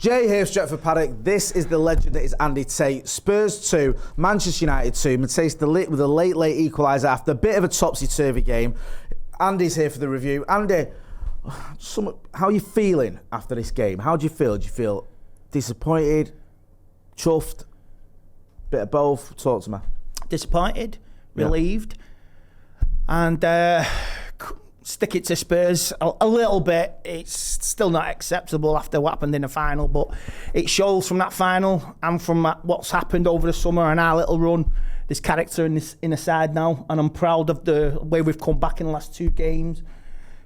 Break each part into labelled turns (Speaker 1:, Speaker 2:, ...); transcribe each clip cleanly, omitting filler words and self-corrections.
Speaker 1: Jay here, Stretford, Paddock. This is the legend that is Andy Tate. Spurs 2, Manchester United 2. Mate's with a late equaliser after a bit of a topsy-turvy game. Andy's here for the review. Andy, how are you feeling after this game? How do you feel? Do you feel disappointed, chuffed, bit of both? Talk to me.
Speaker 2: Disappointed, relieved, and stick it to Spurs a little bit. It's still not acceptable after what happened in the final, but it shows from that final and from what's happened over the summer and our little run, this character in the side now, and I'm proud of the way we've come back in the last 2 games.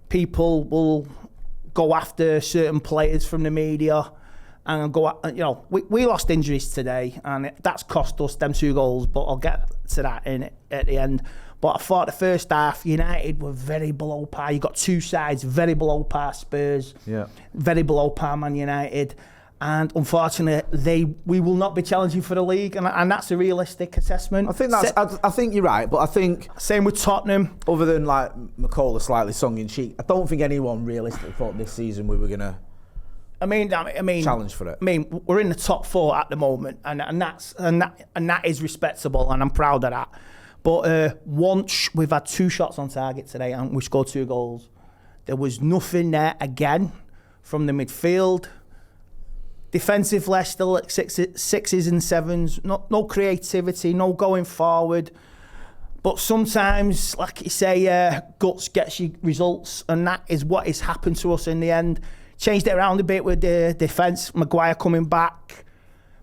Speaker 2: People will go after certain players from the media and go, we lost injuries today, and that's cost us them 2 goals, but I'll get to that at the end. But I thought the first half, United were very below par. You got 2 sides, very below par Spurs, very below par Man United. And unfortunately, we will not be challenging for the league, and that's a realistic assessment.
Speaker 1: I think you're right, but I think
Speaker 2: same with Tottenham.
Speaker 1: Other than like McCall, slightly song in cheek, I don't think anyone realistically thought this season we were gonna. I mean,
Speaker 2: challenge for it. I mean, we're in the top 4 at the moment, and that is respectable, and I'm proud of that. But once we've had 2 shots on target today and we scored 2 goals, there was nothing there again from the midfield. Defensively, still at 6s and 7s. No creativity, no going forward. But sometimes, like you say, guts gets you results, and that is what has happened to us in the end. Changed it around a bit with the defence. Maguire coming back.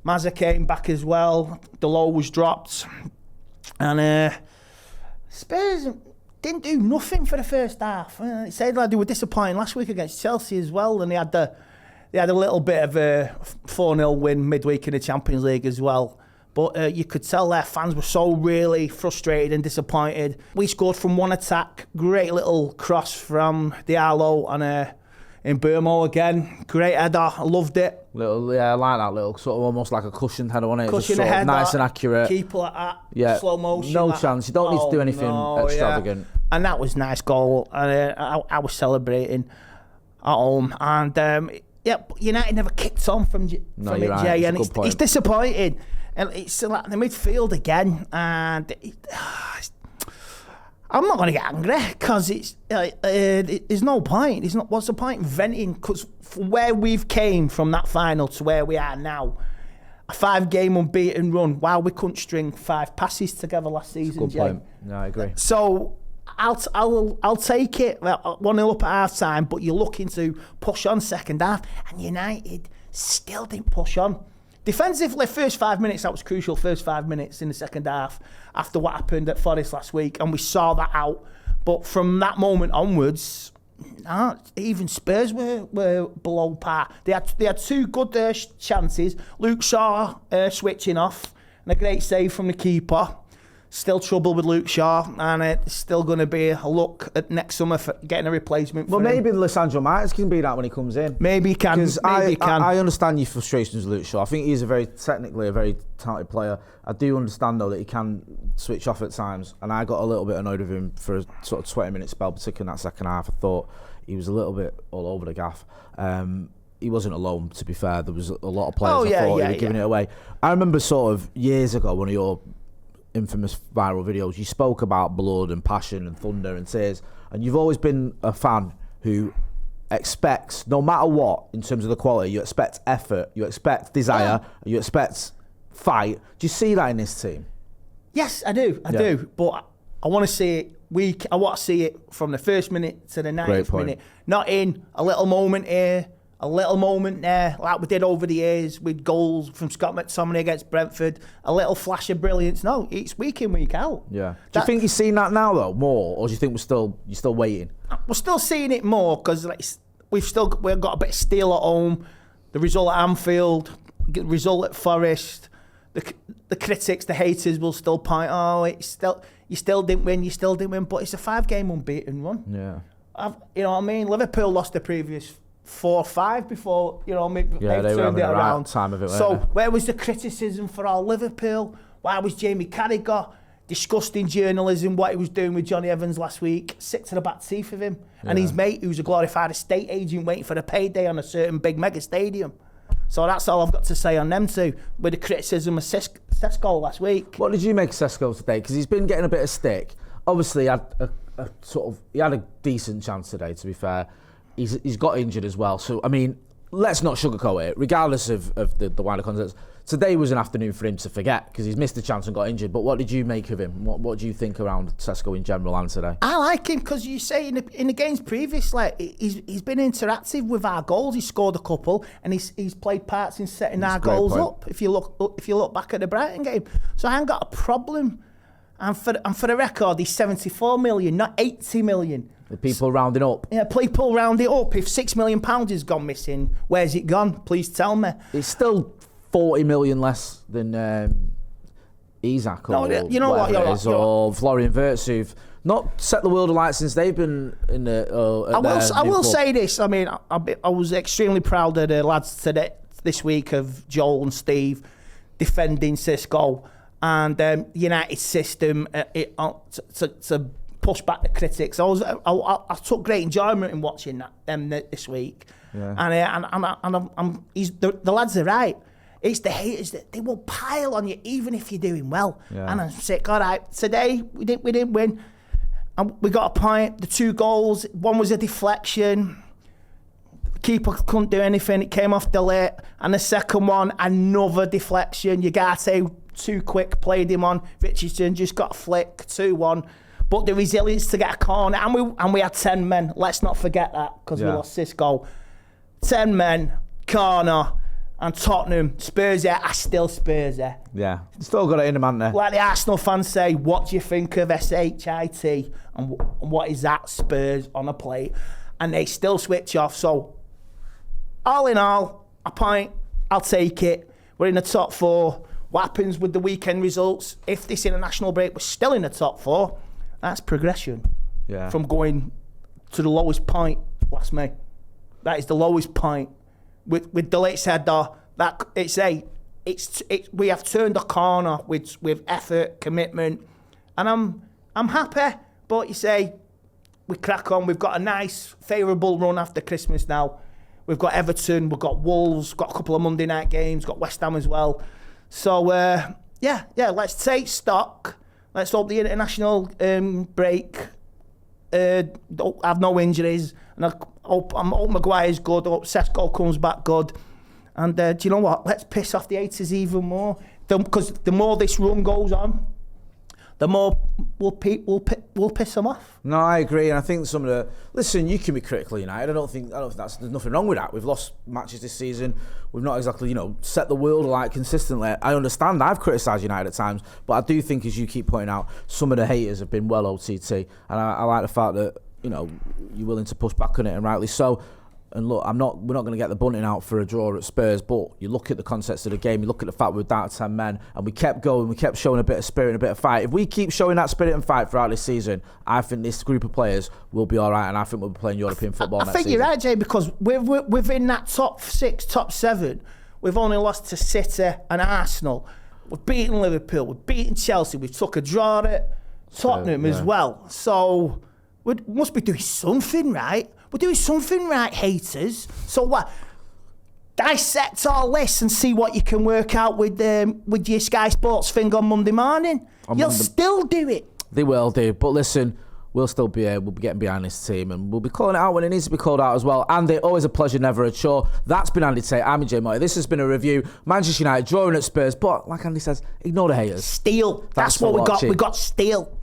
Speaker 2: Mazza came back as well. The low was dropped. And Spurs didn't do nothing for the first half. It said like they were disappointing last week against Chelsea as well, and they had a little bit of a 4-0 win midweek in the Champions League as well. But you could tell their fans were so really frustrated and disappointed. We scored from 1 attack, great little cross from Diallo and in Burmo again. Great header, I loved it.
Speaker 1: I like that little sort of almost like a cushioned header, wasn't it?
Speaker 2: Cushion
Speaker 1: just
Speaker 2: header,
Speaker 1: nice and accurate.
Speaker 2: Keeper like that, slow motion.
Speaker 1: No chance. You don't need to do anything extravagant.
Speaker 2: Yeah. And that was a nice goal. And I was celebrating at home. And United never kicked on from it, Jay, and it's disappointing. And it's like the midfield again, and I'm not going to get angry because there's no point. What's the point in venting? Because where we've came from that final to where we are now, a 5-game unbeaten run. Wow, we couldn't string 5 passes together last season.
Speaker 1: Good point. No, I agree.
Speaker 2: So I'll take it. 1-0 up at half time, but you're looking to push on second half, and United still didn't push on. Defensively, first 5 minutes, that was crucial. First 5 minutes in the second half after what happened at Forest last week, and we saw that out. But from that moment onwards, even Spurs were below par. They had 2 good chances. Luke Shaw switching off, and a great save from the keeper. Still trouble with Luke Shaw, and it's still going to be a look at next summer for getting a replacement for him.
Speaker 1: Maybe Lisandro Martins can be that when he comes in.
Speaker 2: Maybe he can.
Speaker 1: Because I understand your frustrations with Luke Shaw. I think he's technically a very talented player. I do understand, though, that he can switch off at times, and I got a little bit annoyed with him for a sort of 20-minute spell, particularly in that second half. I thought he was a little bit all over the gaff. He wasn't alone, to be fair. There was a lot of players who were giving it away. I remember sort of years ago, one of your infamous viral videos, you spoke about blood and passion and thunder and tears, and you've always been a fan who expects, no matter what in terms of the quality, you expect effort, you expect desire, you expect fight. Do you see that in this team?
Speaker 2: Yes, I do. I do, but I want to see it I want to see it from the first minute to the 90th minute, not in a little moment here, a little moment there, like we did over the years with goals from Scott McTominay against Brentford, a little flash of brilliance. No, it's week in, week out.
Speaker 1: Yeah. Do you think you're seeing that now, though, more, or do you think you're still waiting?
Speaker 2: We're still seeing it more because we've got a bit of steel at home. The result at Anfield, the result at Forest, the critics, the haters will still point, you still didn't win, but it's a 5-game unbeaten run.
Speaker 1: Yeah.
Speaker 2: You know what I mean? Liverpool lost the previous 4-5 before, they
Speaker 1: turned it around. Time of it,
Speaker 2: so where was the criticism for all Liverpool? Why was Jamie Carragher disgusting journalism, what he was doing with Johnny Evans last week, sick to the back teeth of him, and his mate, who's a glorified estate agent waiting for a payday on a certain big mega stadium? So that's all I've got to say on them two, with the criticism of Sesko last week.
Speaker 1: What did you make of Sesko today? Because he's been getting a bit of stick. Obviously, he had a decent chance today, to be fair. He's got injured as well. So, I mean, let's not sugarcoat it, regardless of the wider context. Today was an afternoon for him to forget because he's missed the chance and got injured. But what did you make of him? What do you think around Sesko in general and today?
Speaker 2: I like him because you say in the games previously, he's been interactive with our goals. He scored a couple and he's played parts in setting our goals up. If you look back at the Brighton game, so I ain't got a problem. And for the record, he's 74 million, not 80 million.
Speaker 1: The people rounding up.
Speaker 2: Yeah, people round it up. If £6 million has gone missing, where's it gone? Please tell me.
Speaker 1: It's still 40 million less than Isak or or Florian Wirtz, who've not set the world alight since they've been in the.
Speaker 2: I will say this. I mean, I was extremely proud of the lads this week of Joel and Steve defending Sesko and United's system to push back the critics. I took great enjoyment in watching them this week, and the lads are right. It's the haters that they will pile on you even if you're doing well. Yeah. And I'm sick. All right, today we didn't win, and we got a point. The 2 goals, one was a deflection. The keeper couldn't do anything. It came off the late, and the second one, another deflection. Ugarte too quick, played him on. Richardson just got a flick, 2-1. But the resilience to get a corner, and we had 10 men. Let's not forget that because we lost Sesko. 10 men, corner. And Tottenham, Spurs are still Spurs.
Speaker 1: Yeah, still got it in them, haven't they?
Speaker 2: Like the Arsenal fans say, what do you think of SHIT? And what is that, Spurs on a plate? And they still switch off. So, all in all, a point, I'll take it. We're in the top 4. What happens with the weekend results? If this international break was still in the top 4, that's progression. Yeah. From going to the lowest point last May. That is the lowest point. With the late header, that we have turned a corner with effort, commitment, and I'm happy. But you say we crack on. We've got a nice, favourable run after Christmas now. We've got Everton, we've got Wolves, got a couple of Monday night games, got West Ham as well. So let's take stock. Let's hope the international break don't have no injuries, and I hope Maguire's good. I hope Sesko comes back good. And do you know what? Let's piss off the haters even more. Because the more this run goes on, the more we'll piss them off.
Speaker 1: No, I agree, and I think some of the... Listen, you can be critical of United. I don't think there's nothing wrong with that. We've lost matches this season. We've not exactly, set the world alight consistently. I understand. I've criticised United at times, but I do think, as you keep pointing out, some of the haters have been well OTT, and I like the fact that you're willing to push back on it, and rightly so. And look, we're not going to get the bunting out for a draw at Spurs, but you look at the context of the game, you look at the fact we're down to 10 men, and we kept going, we kept showing a bit of spirit and a bit of fight. If we keep showing that spirit and fight throughout this season, I think this group of players will be all right, and I think we'll be playing European football next season. I think
Speaker 2: you're right, Jay, because within that top 6, top 7, we've only lost to City and Arsenal. We've beaten Liverpool, we've beaten Chelsea, we took a draw at Tottenham as well. So we must be doing something right. We're doing something right, haters. So what? Dissect all this and see what you can work out with your Sky Sports thing on Monday morning. You'll still do it.
Speaker 1: They will do. But listen, we'll still be we'll be getting behind this team, and we'll be calling it out when it needs to be called out as well. Andy, always a pleasure, never a chore. That's been Andy Tate. I'm Jay Motty. This has been a review. Manchester United drawing at Spurs, but like Andy says, ignore the haters.
Speaker 2: Steel. That's what we got. We got steel.